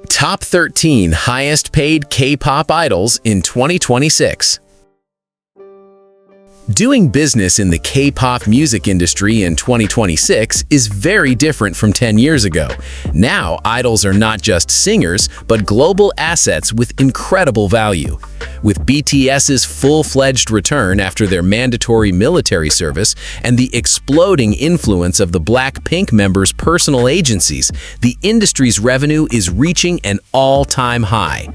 Top 13 highest paid K-pop idols in 2026. Doing business in the K-pop music industry in 2026 is very different from 10 years ago. Now, idols are not just singers, but global assets with incredible value. With BTS's full-fledged return after their mandatory military service and the exploding influence of the BLACKPINK members' personal agencies, the industry's revenue is reaching an all-time high.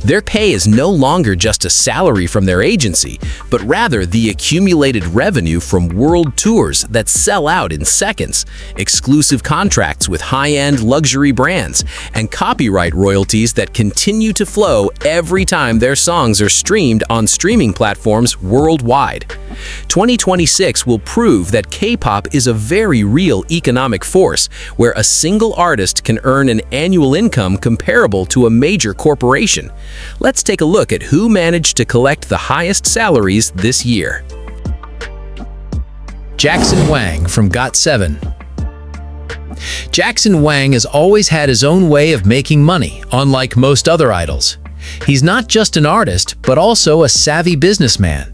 Their pay is no longer just a salary from their agency, but rather the accumulated revenue from world tours that sell out in seconds, exclusive contracts with high-end luxury brands, and copyright royalties that continue to flow every time their songs are streamed on streaming platforms worldwide. 2026 will prove that K-pop is a very real economic force where a single artist can earn an annual income comparable to a major corporation. Let's take a look at who managed to collect the highest salaries this year. Jackson Wang from GOT7. Jackson Wang has always had his own way of making money, unlike most other idols. He's not just an artist, but also a savvy businessman.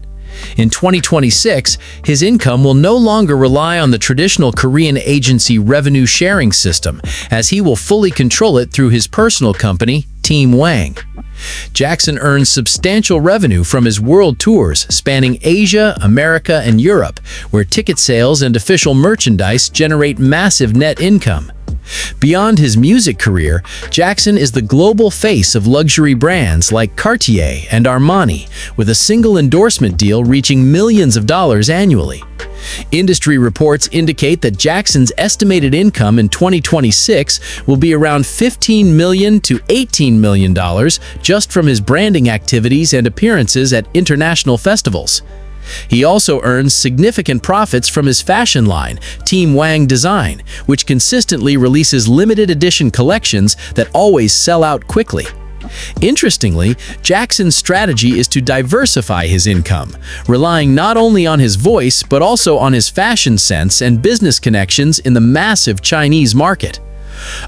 In 2026, his income will no longer rely on the traditional Korean agency revenue sharing system, as he will fully control it through his personal company, Team Wang. Jackson earns substantial revenue from his world tours spanning Asia, America, and Europe, where ticket sales and official merchandise generate massive net income. Beyond his music career, Jackson is the global face of luxury brands like Cartier and Armani, with a single endorsement deal reaching millions of dollars annually. Industry reports indicate that Jackson's estimated income in 2026 will be around $15 million to $18 million just from his branding activities and appearances at international festivals. He also earns significant profits from his fashion line, Team Wang Design, which consistently releases limited edition collections that always sell out quickly. Interestingly, Jackson's strategy is to diversify his income, relying not only on his voice but also on his fashion sense and business connections in the massive Chinese market.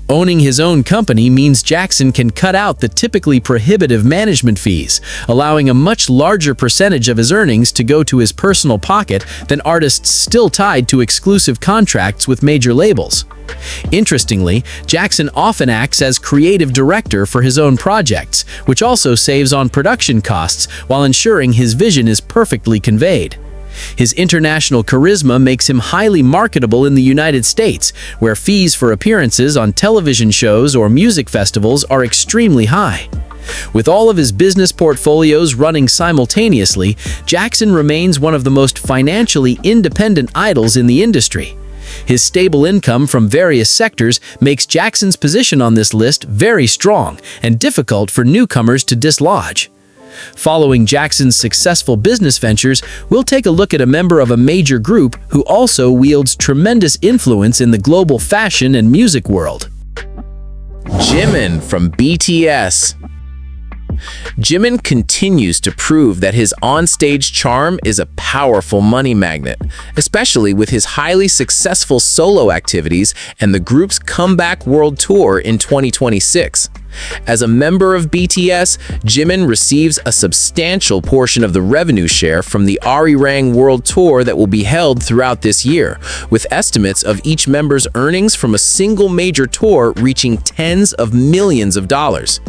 Owning his own company means Jackson can cut out the typically prohibitive management fees, allowing a much larger percentage of his earnings to go to his personal pocket than artists still tied to exclusive contracts with major labels. Interestingly, Jackson often acts as creative director for his own projects, which also saves on production costs while ensuring his vision is perfectly conveyed. His international charisma makes him highly marketable in the United States, where fees for appearances on television shows or music festivals are extremely high. With all of his business portfolios running simultaneously, Jackson remains one of the most financially independent idols in the industry. His stable income from various sectors makes Jackson's position on this list very strong and difficult for newcomers to dislodge. Following Jackson's successful business ventures, we'll take a look at a member of a major group who also wields tremendous influence in the global fashion and music world. Jimin from BTS. Jimin continues to prove that his onstage charm is a powerful money magnet, especially with his highly successful solo activities and the group's comeback world tour in 2026. As a member of BTS, Jimin receives a substantial portion of the revenue share from the Arirang World Tour that will be held throughout this year, with estimates of each member's earnings from a single major tour reaching tens of millions of dollars.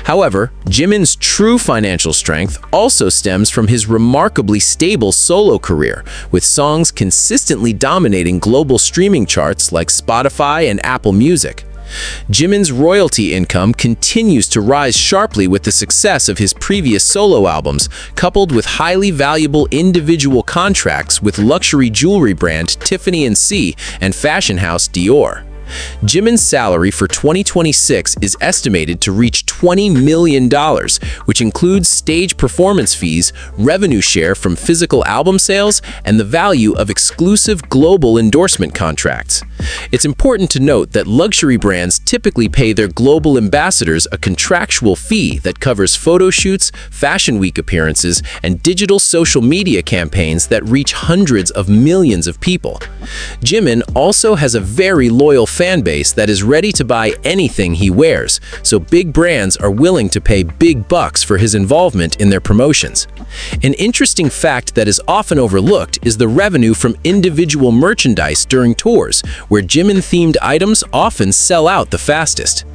However, Jimin's true financial strength also stems from his remarkably stable solo career, with songs consistently dominating global streaming charts like Spotify and Apple Music. Jimin's royalty income continues to rise sharply with the success of his previous solo albums, coupled with highly valuable individual contracts with luxury jewelry brand Tiffany & Co. and fashion house Dior. Jimin's salary for 2026 is estimated to reach $20 million, which includes stage performance fees, revenue share from physical album sales, and the value of exclusive global endorsement contracts. It's important to note that luxury brands typically pay their global ambassadors a contractual fee that covers photo shoots, fashion week appearances, and digital social media campaigns that reach hundreds of millions of people. Jimin also has a very loyal fan fan base that is ready to buy anything he wears, so big brands are willing to pay big bucks for his involvement in their promotions. An interesting fact that is often overlooked is the revenue from individual merchandise during tours, where Jimin-themed items often sell out the fastest.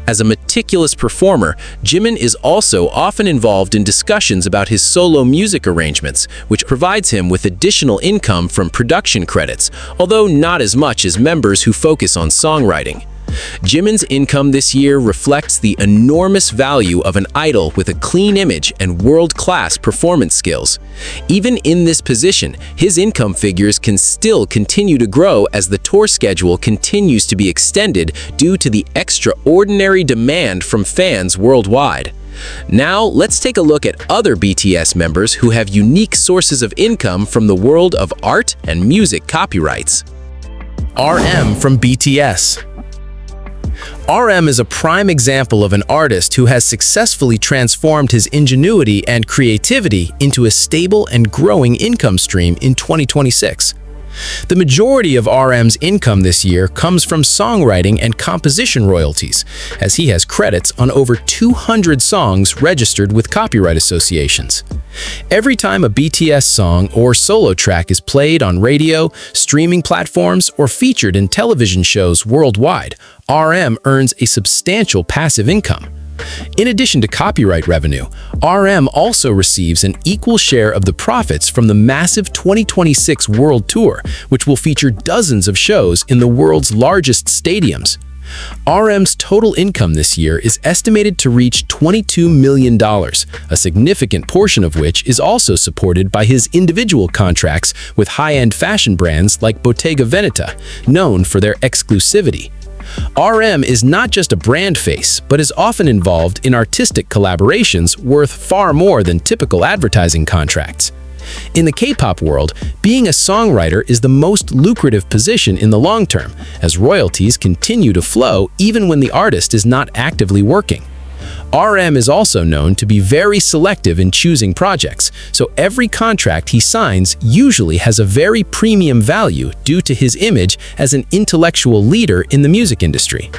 As a meticulous performer, Jimin is also often involved in discussions about his solo music arrangements, which provides him with additional income from production credits, although not as much as members who focus on songwriting. Jimin's income this year reflects the enormous value of an idol with a clean image and world-class performance skills. Even in this position, his income figures can still continue to grow as the tour schedule continues to be extended due to the extraordinary demand from fans worldwide. Now, let's take a look at other BTS members who have unique sources of income from the world of art and music copyrights. RM from BTS. RM is a prime example of an artist who has successfully transformed his ingenuity and creativity into a stable and growing income stream in 2026. The majority of RM's income this year comes from songwriting and composition royalties, as he has credits on over 200 songs registered with copyright associations. Every time a BTS song or solo track is played on radio, streaming platforms, or featured in television shows worldwide, RM earns a substantial passive income. In addition to copyright revenue, RM also receives an equal share of the profits from the massive 2026 World Tour, which will feature dozens of shows in the world's largest stadiums. RM's total income this year is estimated to reach $22 million, a significant portion of which is also supported by his individual contracts with high-end fashion brands like Bottega Veneta, known for their exclusivity. RM is not just a brand face, but is often involved in artistic collaborations worth far more than typical advertising contracts. In the K-pop world, being a songwriter is the most lucrative position in the long term, as royalties continue to flow even when the artist is not actively working. RM is also known to be very selective in choosing projects, so every contract he signs usually has a very premium value due to his image as an intellectual leader in the music industry.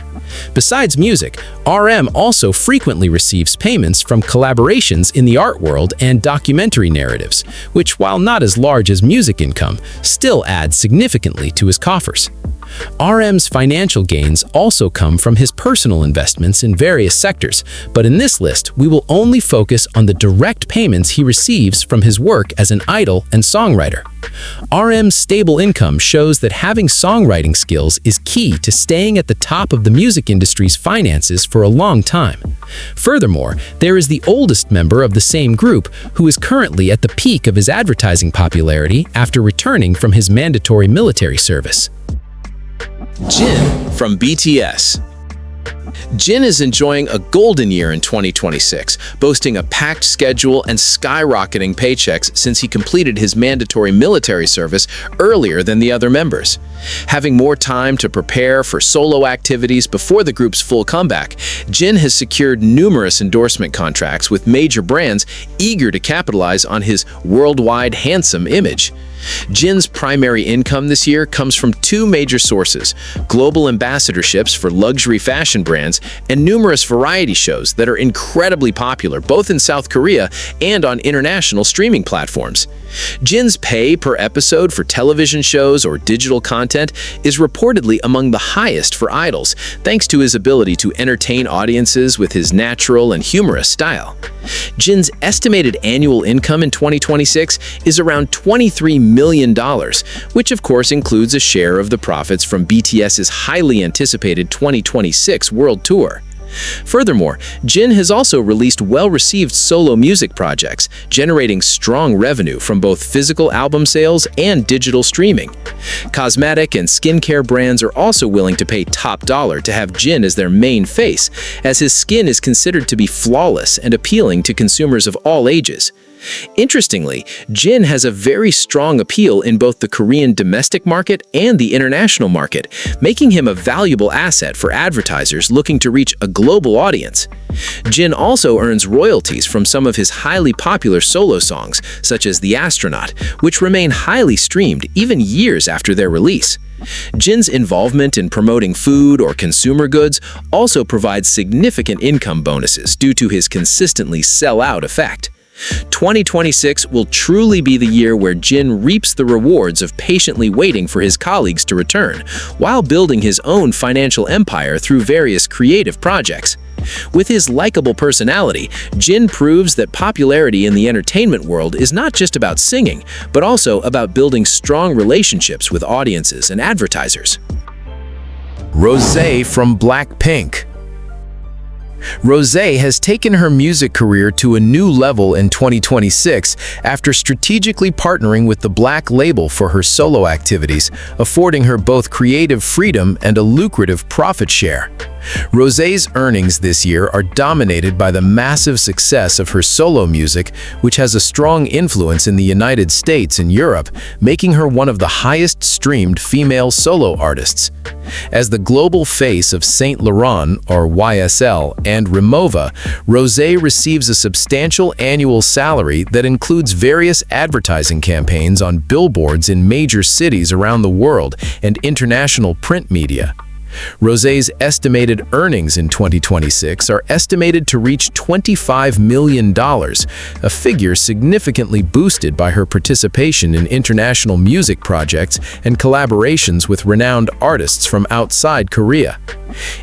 Besides music, RM also frequently receives payments from collaborations in the art world and documentary narratives, which, while not as large as music income, still adds significantly to his coffers. RM's financial gains also come from his personal investments in various sectors, but in this list, we will only focus on the direct payments he receives from his work as an idol and songwriter. RM's stable income shows that having songwriting skills is key to staying at the top of the music industry's finances for a long time. Furthermore, there is the oldest member of the same group who is currently at the peak of his advertising popularity after returning from his mandatory military service. Jin from BTS. Jin is enjoying a golden year in 2026, boasting a packed schedule and skyrocketing paychecks since he completed his mandatory military service earlier than the other members. Having more time to prepare for solo activities before the group's full comeback, Jin has secured numerous endorsement contracts with major brands eager to capitalize on his worldwide handsome image. Jin's primary income this year comes from two major sources: global ambassadorships for luxury fashion brands and numerous variety shows that are incredibly popular both in South Korea and on international streaming platforms. Jin's pay per episode for television shows or digital content is reportedly among the highest for idols, thanks to his ability to entertain audiences with his natural and humorous style. Jin's estimated annual income in 2026 is around $23 million, which of course includes a share of the profits from BTS's highly anticipated 2026 World Tour. Furthermore, Jin has also released well-received solo music projects, generating strong revenue from both physical album sales and digital streaming. Cosmetic and skincare brands are also willing to pay top dollar to have Jin as their main face, as his skin is considered to be flawless and appealing to consumers of all ages. Interestingly, Jin has a very strong appeal in both the Korean domestic market and the international market, making him a valuable asset for advertisers looking to reach a global audience. Jin also earns royalties from some of his highly popular solo songs, such as The Astronaut, which remain highly streamed even years after their release. Jin's involvement in promoting food or consumer goods also provides significant income bonuses due to his consistently sell-out effect. 2026 will truly be the year where Jin reaps the rewards of patiently waiting for his colleagues to return, while building his own financial empire through various creative projects. With his likable personality, Jin proves that popularity in the entertainment world is not just about singing, but also about building strong relationships with audiences and advertisers. Rosé from BLACKPINK. Rosé has taken her music career to a new level in 2026 after strategically partnering with the Black label for her solo activities, affording her both creative freedom and a lucrative profit share. Rosé's earnings this year are dominated by the massive success of her solo music, which has a strong influence in the United States and Europe, making her one of the highest streamed female solo artists. As the global face of Saint Laurent, or YSL, and Rimowa, Rosé receives a substantial annual salary that includes various advertising campaigns on billboards in major cities around the world and international print media. Rosé's estimated earnings in 2026 are estimated to reach $25 million, a figure significantly boosted by her participation in international music projects and collaborations with renowned artists from outside Korea.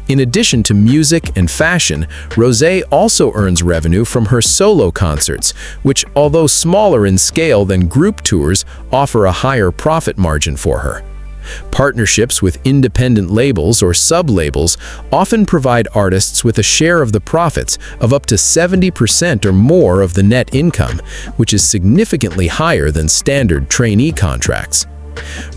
In addition to music and fashion, Rosé also earns revenue from her solo concerts, which, although smaller in scale than group tours, offer a higher profit margin for her. Partnerships with independent labels or sub-labels often provide artists with a share of the profits of up to 70% or more of the net income, which is significantly higher than standard trainee contracts.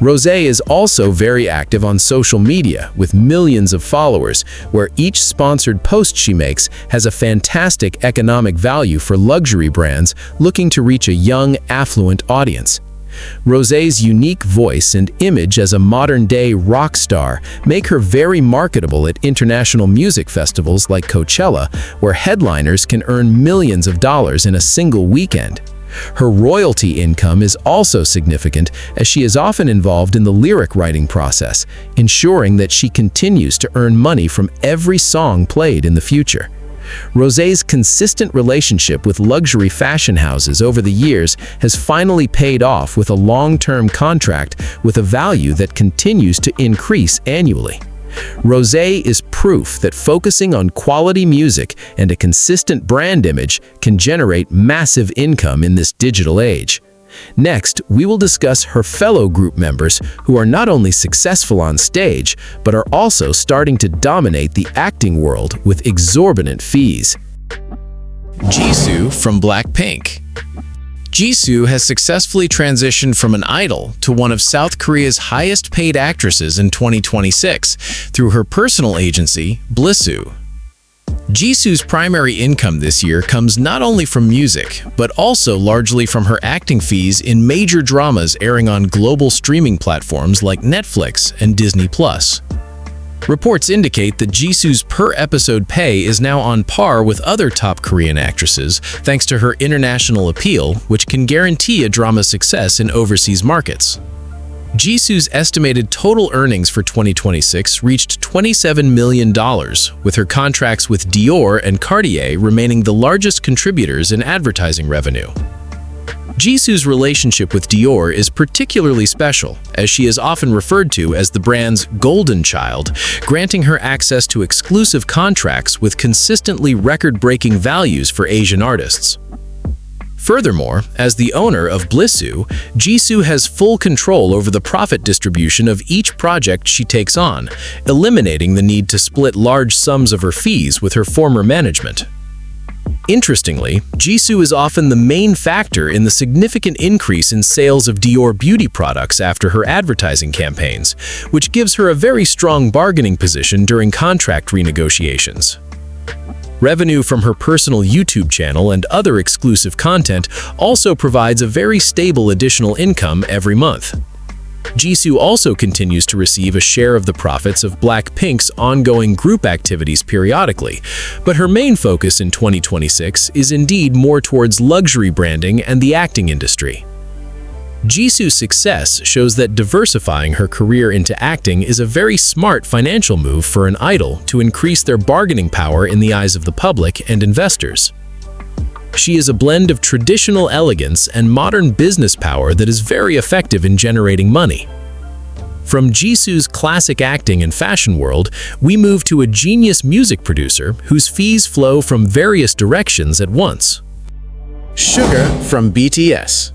Rosé is also very active on social media with millions of followers, where each sponsored post she makes has a fantastic economic value for luxury brands looking to reach a young, affluent audience. Rosé's unique voice and image as a modern-day rock star make her very marketable at international music festivals like Coachella, where headliners can earn millions of dollars in a single weekend. Her royalty income is also significant, as she is often involved in the lyric writing process, ensuring that she continues to earn money from every song played in the future. Rosé's consistent relationship with luxury fashion houses over the years has finally paid off with a long-term contract with a value that continues to increase annually. Rosé is proof that focusing on quality music and a consistent brand image can generate massive income in this digital age. Next, we will discuss her fellow group members who are not only successful on stage, but are also starting to dominate the acting world with exorbitant fees. Jisoo from BLACKPINK. Jisoo has successfully transitioned from an idol to one of South Korea's highest-paid actresses in 2026 through her personal agency, BLACKPINK. Jisoo's primary income this year comes not only from music, but also largely from her acting fees in major dramas airing on global streaming platforms like Netflix and Disney+. Reports indicate that Jisoo's per-episode pay is now on par with other top Korean actresses thanks to her international appeal, which can guarantee a drama's success in overseas markets. Jisoo's estimated total earnings for 2026 reached $27 million, with her contracts with Dior and Cartier remaining the largest contributors in advertising revenue. Jisoo's relationship with Dior is particularly special, as she is often referred to as the brand's golden child, granting her access to exclusive contracts with consistently record-breaking values for Asian artists. Furthermore, as the owner of BLACKPINK, Jisoo has full control over the profit distribution of each project she takes on, eliminating the need to split large sums of her fees with her former management. Interestingly, Jisoo is often the main factor in the significant increase in sales of Dior beauty products after her advertising campaigns, which gives her a very strong bargaining position during contract renegotiations. Revenue from her personal YouTube channel and other exclusive content also provides a very stable additional income every month. Jisoo also continues to receive a share of the profits of BLACKPINK's ongoing group activities periodically, but her main focus in 2026 is indeed more towards luxury branding and the acting industry. Jisoo's success shows that diversifying her career into acting is a very smart financial move for an idol to increase their bargaining power in the eyes of the public and investors. She is a blend of traditional elegance and modern business power that is very effective in generating money. From Jisoo's classic acting and fashion world, we move to a genius music producer whose fees flow from various directions at once. Suga from BTS.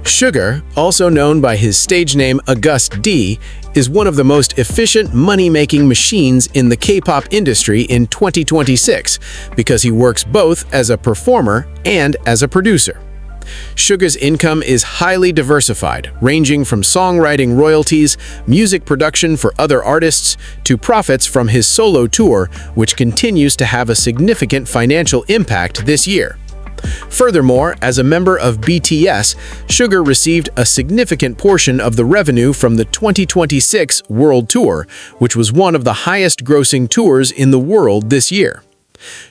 Suga, also known by his stage name August D, is one of the most efficient money-making machines in the K-pop industry in 2026 because he works both as a performer and as a producer. Suga's income is highly diversified, ranging from songwriting royalties, music production for other artists, to profits from his solo tour, which continues to have a significant financial impact this year. Furthermore, as a member of BTS, Suga received a significant portion of the revenue from the 2026 World Tour, which was one of the highest-grossing tours in the world this year.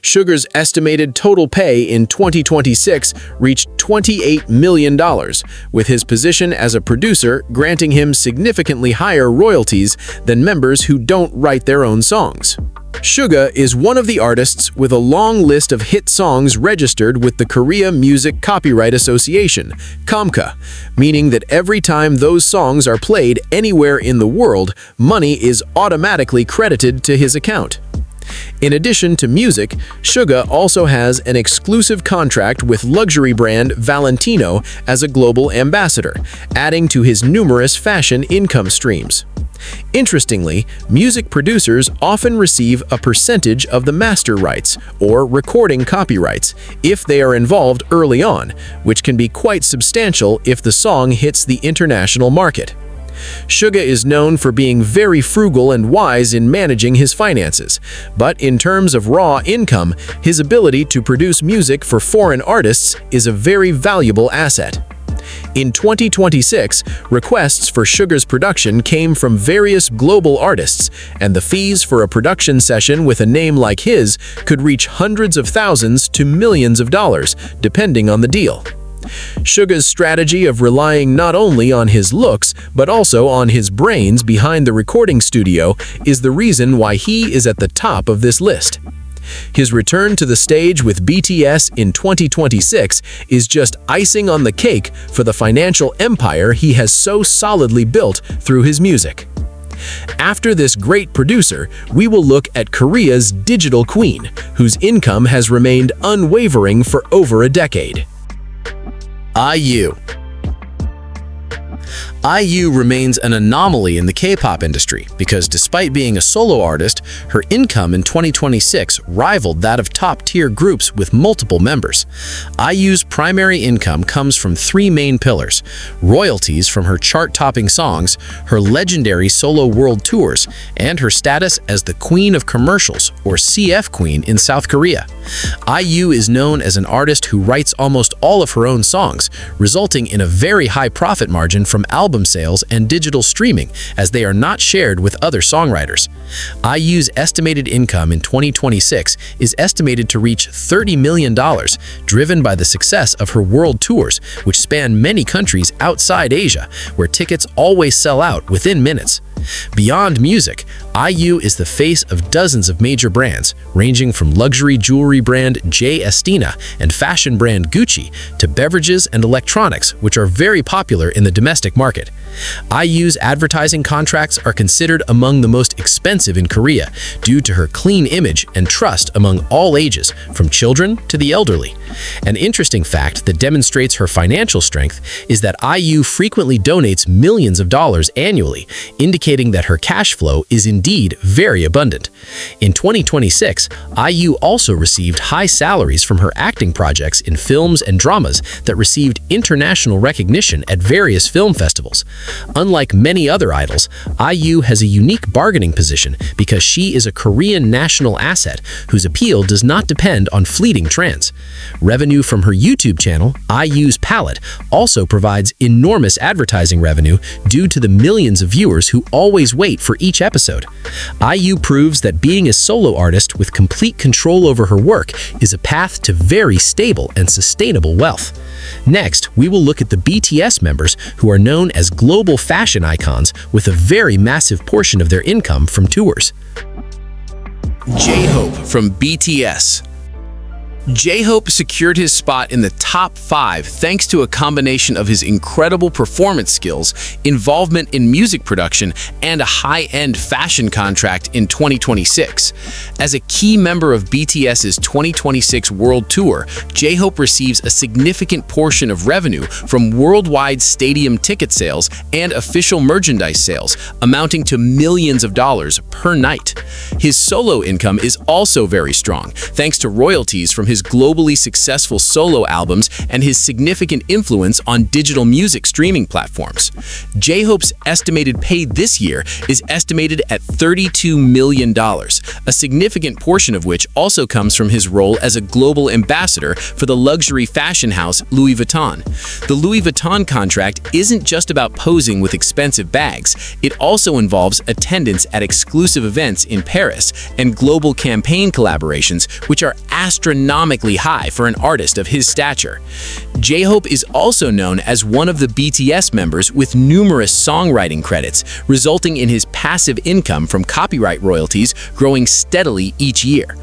Suga's estimated total pay in 2026 reached $28 million, with his position as a producer granting him significantly higher royalties than members who don't write their own songs. Suga is one of the artists with a long list of hit songs registered with the Korea Music Copyright Association, KMCA, meaning that every time those songs are played anywhere in the world, money is automatically credited to his account. In addition to music, Suga also has an exclusive contract with luxury brand Valentino as a global ambassador, adding to his numerous fashion income streams. Interestingly, music producers often receive a percentage of the master rights or recording copyrights if they are involved early on, which can be quite substantial if the song hits the international market. Suga is known for being very frugal and wise in managing his finances, but in terms of raw income, his ability to produce music for foreign artists is a very valuable asset. In 2026, requests for Suga's production came from various global artists, and the fees for a production session with a name like his could reach hundreds of thousands to millions of dollars, depending on the deal. Suga's strategy of relying not only on his looks, but also on his brains behind the recording studio is the reason why he is at the top of this list. His return to the stage with BTS in 2026 is just icing on the cake for the financial empire he has so solidly built through his music. After this great producer, we will look at Korea's digital queen, whose income has remained unwavering for over a decade. IU. IU remains an anomaly in the K-pop industry because despite being a solo artist, her income in 2026 rivaled that of top-tier groups with multiple members. IU's primary income comes from three main pillars: royalties from her chart-topping songs, her legendary solo world tours, and her status as the Queen of Commercials, or CF Queen, in South Korea. IU is known as an artist who writes almost all of her own songs, resulting in a very high profit margin from album sales and digital streaming, as they are not shared with other songwriters. IU's estimated income in 2026 is estimated to reach $30 million, driven by the success of her world tours, which span many countries outside Asia, where tickets always sell out within minutes. Beyond music, IU is the face of dozens of major brands, ranging from luxury jewelry brand J. Estina and fashion brand Gucci to beverages and electronics, which are very popular in the domestic market. IU's advertising contracts are considered among the most expensive in Korea due to her clean image and trust among all ages, from children to the elderly. An interesting fact that demonstrates her financial strength is that IU frequently donates millions of dollars annually, indicating indicating that her cash flow is indeed very abundant. In 2026, IU also received high salaries from her acting projects in films and dramas that received international recognition at various film festivals. Unlike many other idols, IU has a unique bargaining position because she is a Korean national asset whose appeal does not depend on fleeting trends. Revenue from her YouTube channel, IU's Palette, also provides enormous advertising revenue due to the millions of viewers who always wait for each episode. IU proves that being a solo artist with complete control over her work is a path to very stable and sustainable wealth. Next, we will look at the BTS members who are known as global fashion icons with a very massive portion of their income from tours. J-Hope from BTS. J-Hope secured his spot in the top 5 thanks to a combination of his incredible performance skills, involvement in music production, and a high-end fashion contract in 2026. As a key member of BTS's 2026 World Tour, J-Hope receives a significant portion of revenue from worldwide stadium ticket sales and official merchandise sales, amounting to millions of dollars per night. His solo income is also very strong, thanks to royalties from his globally successful solo albums and his significant influence on digital music streaming platforms. J-Hope's estimated pay this year is estimated at $32 million, a significant portion of which also comes from his role as a global ambassador for the luxury fashion house Louis Vuitton. The Louis Vuitton contract isn't just about posing with expensive bags, it also involves attendance at exclusive events in Paris and global campaign collaborations, which are astronomically high for an artist of his stature. J-Hope is also known as one of the BTS members with numerous songwriting credits, resulting in his passive income from copyright royalties growing steadily each year.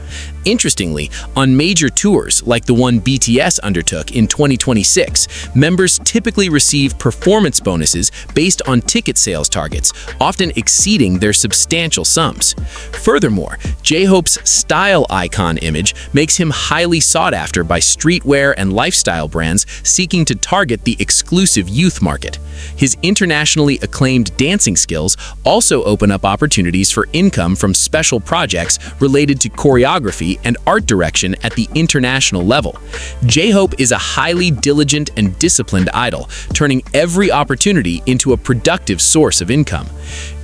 Interestingly, on major tours like the one BTS undertook in 2026, members typically receive performance bonuses based on ticket sales targets, often exceeding their substantial sums. Furthermore, J-Hope's style icon image makes him highly sought after by streetwear and lifestyle brands seeking to target the exclusive youth market. His internationally acclaimed dancing skills also open up opportunities for income from special projects related to choreography and art direction at the international level. J-Hope is a highly diligent and disciplined idol, turning every opportunity into a productive source of income.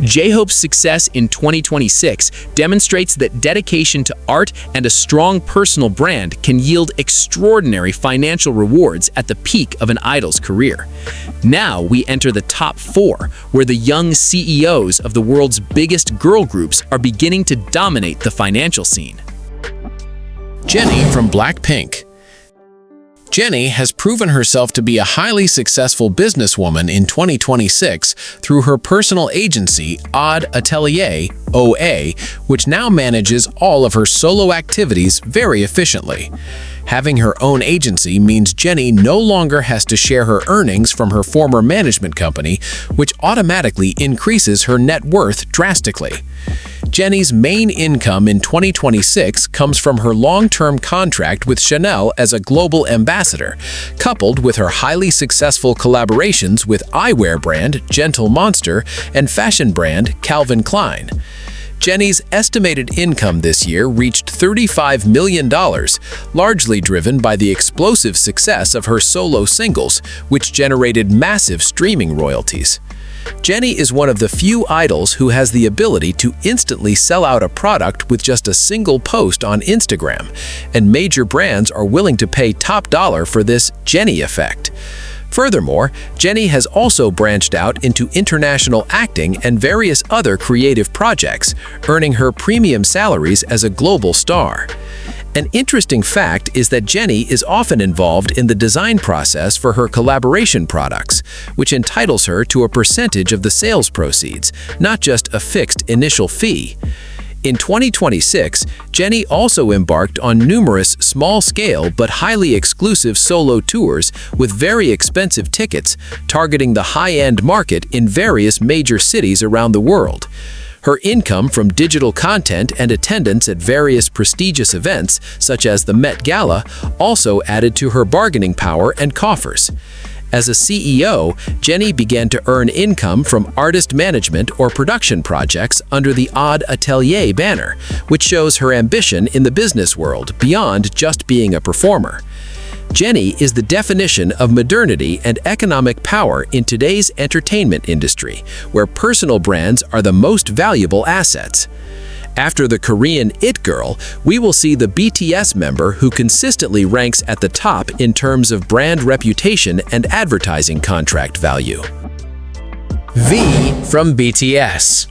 J-Hope's success in 2026 demonstrates that dedication to art and a strong personal brand can yield extraordinary financial rewards at the peak of an idol's career. Now we enter the top 4, where the young CEOs of the world's biggest girl groups are beginning to dominate the financial scene. Jennie from BLACKPINK. Jennie has proven herself to be a highly successful businesswoman in 2026 through her personal agency, Odd Atelier, OA, which now manages all of her solo activities very efficiently. Having her own agency means Jennie no longer has to share her earnings from her former management company, which automatically increases her net worth drastically. Jennie's main income in 2026 comes from her long-term contract with Chanel as a global ambassador, coupled with her highly successful collaborations with eyewear brand Gentle Monster and fashion brand Calvin Klein. Jennie's estimated income this year reached $35 million, largely driven by the explosive success of her solo singles, which generated massive streaming royalties. Jennie is one of the few idols who has the ability to instantly sell out a product with just a single post on Instagram, and major brands are willing to pay top dollar for this Jennie effect. Furthermore, Jennie has also branched out into international acting and various other creative projects, earning her premium salaries as a global star. An interesting fact is that Jennie is often involved in the design process for her collaboration products, which entitles her to a percentage of the sales proceeds, not just a fixed initial fee. In 2026, Jennie also embarked on numerous small-scale but highly exclusive solo tours with very expensive tickets, targeting the high-end market in various major cities around the world. Her income from digital content and attendance at various prestigious events, such as the Met Gala, also added to her bargaining power and coffers. As a CEO, Jennie began to earn income from artist management or production projects under the Odd Atelier banner, which shows her ambition in the business world beyond just being a performer. Jennie is the definition of modernity and economic power in today's entertainment industry, where personal brands are the most valuable assets. After the Korean It Girl, we will see the BTS member who consistently ranks at the top in terms of brand reputation and advertising contract value. V from BTS.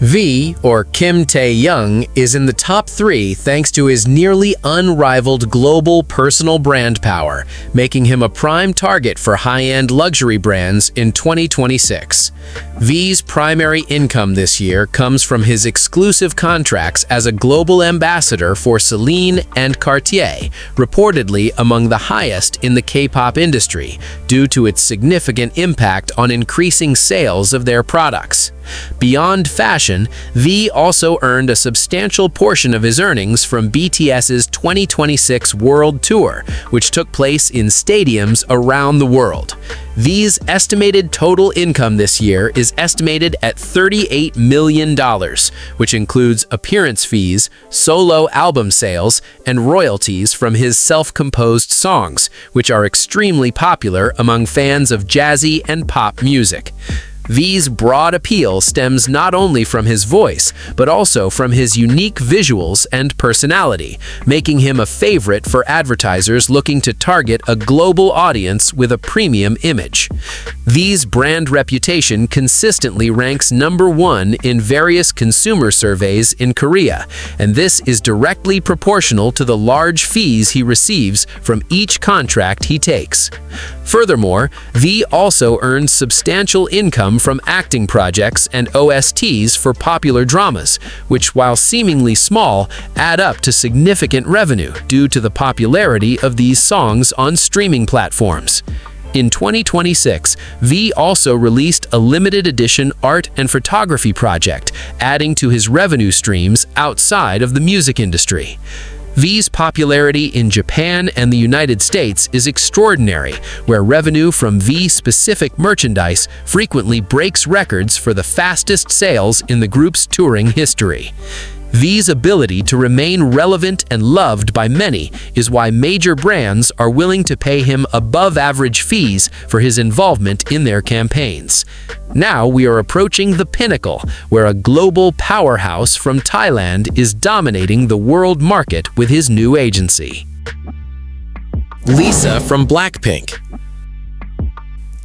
V, or Kim Tae-young, is in the top 3 thanks to his nearly unrivaled global personal brand power, making him a prime target for high-end luxury brands in 2026. V's primary income this year comes from his exclusive contracts as a global ambassador for Celine and Cartier, reportedly among the highest in the K-pop industry, due to its significant impact on increasing sales of their products. Beyond fashion, V also earned a substantial portion of his earnings from BTS's 2026 World Tour, which took place in stadiums around the world. V's estimated total income this year is estimated at $38 million, which includes appearance fees, solo album sales, and royalties from his self-composed songs, which are extremely popular among fans of jazzy and pop music. V's broad appeal stems not only from his voice, but also from his unique visuals and personality, making him a favorite for advertisers looking to target a global audience with a premium image. V's brand reputation consistently ranks #1 in various consumer surveys in Korea, and this is directly proportional to the large fees he receives from each contract he takes. Furthermore, V also earns substantial income from acting projects and OSTs for popular dramas, which, while seemingly small, add up to significant revenue due to the popularity of these songs on streaming platforms. In 2026, V also released a limited edition art and photography project, adding to his revenue streams outside of the music industry. V's popularity in Japan and the United States is extraordinary, where revenue from V-specific merchandise frequently breaks records for the fastest sales in the group's touring history. V's ability to remain relevant and loved by many is why major brands are willing to pay him above-average fees for his involvement in their campaigns. Now we are approaching the pinnacle, where a global powerhouse from Thailand is dominating the world market with his new agency. Lisa from BLACKPINK.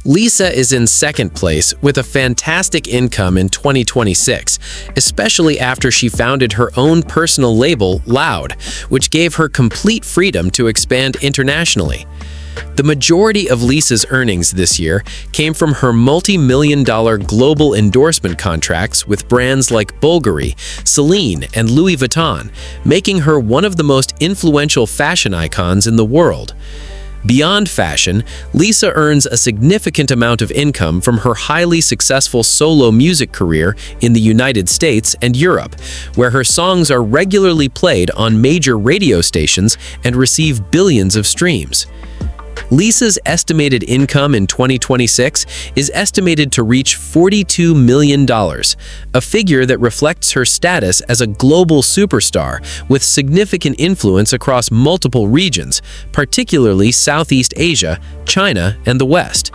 Lisa is in second place with a fantastic income in 2026, especially after she founded her own personal label, Loud, which gave her complete freedom to expand internationally. The majority of Lisa's earnings this year came from her multi-million-dollar global endorsement contracts with brands like Bulgari, Celine, and Louis Vuitton, making her one of the most influential fashion icons in the world. Beyond fashion, Lisa earns a significant amount of income from her highly successful solo music career in the United States and Europe, where her songs are regularly played on major radio stations and receive billions of streams. Lisa's estimated income in 2026 is estimated to reach $42 million, a figure that reflects her status as a global superstar with significant influence across multiple regions, particularly Southeast Asia, China, and the West.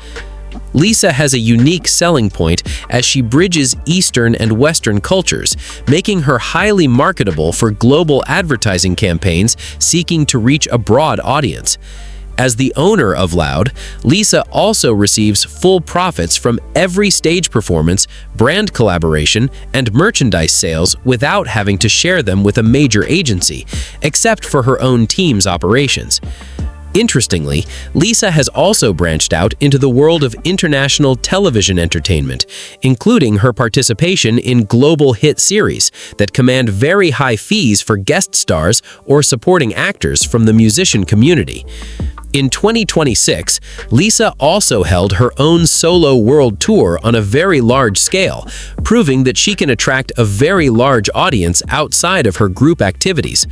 Lisa has a unique selling point as she bridges Eastern and Western cultures, making her highly marketable for global advertising campaigns seeking to reach a broad audience. As the owner of Loud, Lisa also receives full profits from every stage performance, brand collaboration, and merchandise sales without having to share them with a major agency, except for her own team's operations. Interestingly, Lisa has also branched out into the world of international television entertainment, including her participation in global hit series that command very high fees for guest stars or supporting actors from the musician community. In 2026, Lisa also held her own solo world tour on a very large scale, proving that she can attract a very large audience outside of her group activities.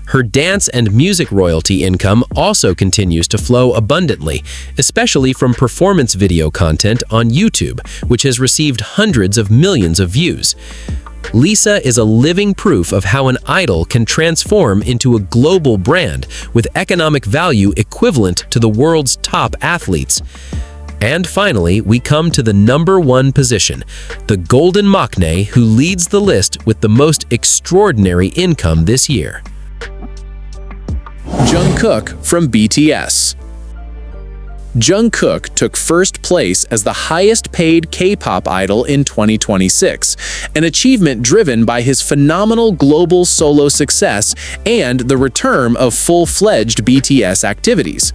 Her dance and music royalty income also continues to flow abundantly, especially from performance video content on YouTube, which has received hundreds of millions of views. Lisa is a living proof of how an idol can transform into a global brand with economic value equivalent to the world's top athletes. And finally, we come to the #1 position, the Golden Maknae, who leads the list with the most extraordinary income this year. Jungkook from BTS. Jungkook took first place as the highest-paid K-pop idol in 2026, an achievement driven by his phenomenal global solo success and the return of full-fledged BTS activities.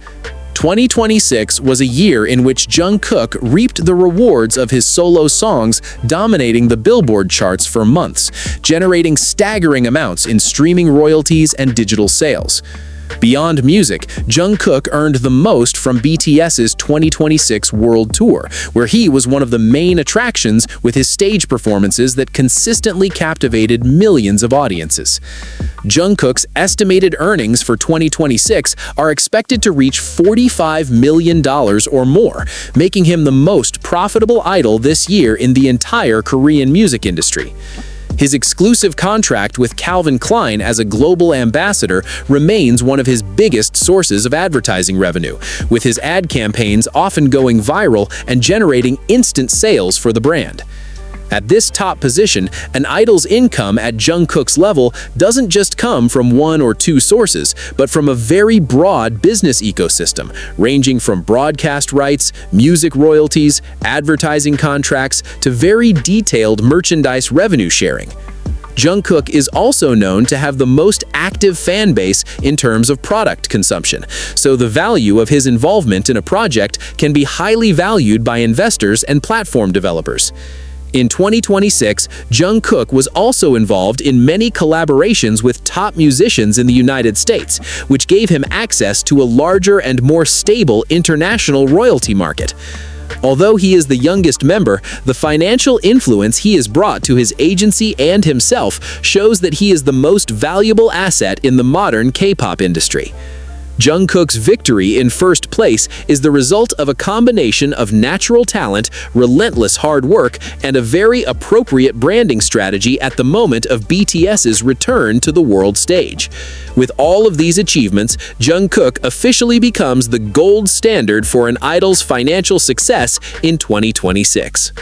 2026 was a year in which Jungkook reaped the rewards of his solo songs dominating the Billboard charts for months, generating staggering amounts in streaming royalties and digital sales. Beyond music, Jungkook earned the most from BTS's 2026 World Tour, where he was one of the main attractions with his stage performances that consistently captivated millions of audiences. Jungkook's estimated earnings for 2026 are expected to reach $45 million or more, making him the most profitable idol this year in the entire Korean music industry. His exclusive contract with Calvin Klein as a global ambassador remains one of his biggest sources of advertising revenue, with his ad campaigns often going viral and generating instant sales for the brand. At this top position, an idol's income at Jungkook's level doesn't just come from one or two sources, but from a very broad business ecosystem, ranging from broadcast rights, music royalties, advertising contracts, to very detailed merchandise revenue sharing. Jungkook is also known to have the most active fan base in terms of product consumption, so the value of his involvement in a project can be highly valued by investors and platform developers. In 2026, Jungkook was also involved in many collaborations with top musicians in the United States, which gave him access to a larger and more stable international royalty market. Although he is the youngest member, the financial influence he has brought to his agency and himself shows that he is the most valuable asset in the modern K-pop industry. Jungkook's victory in first place is the result of a combination of natural talent, relentless hard work, and a very appropriate branding strategy at the moment of BTS's return to the world stage. With all of these achievements, Jungkook officially becomes the gold standard for an idol's financial success in 2026.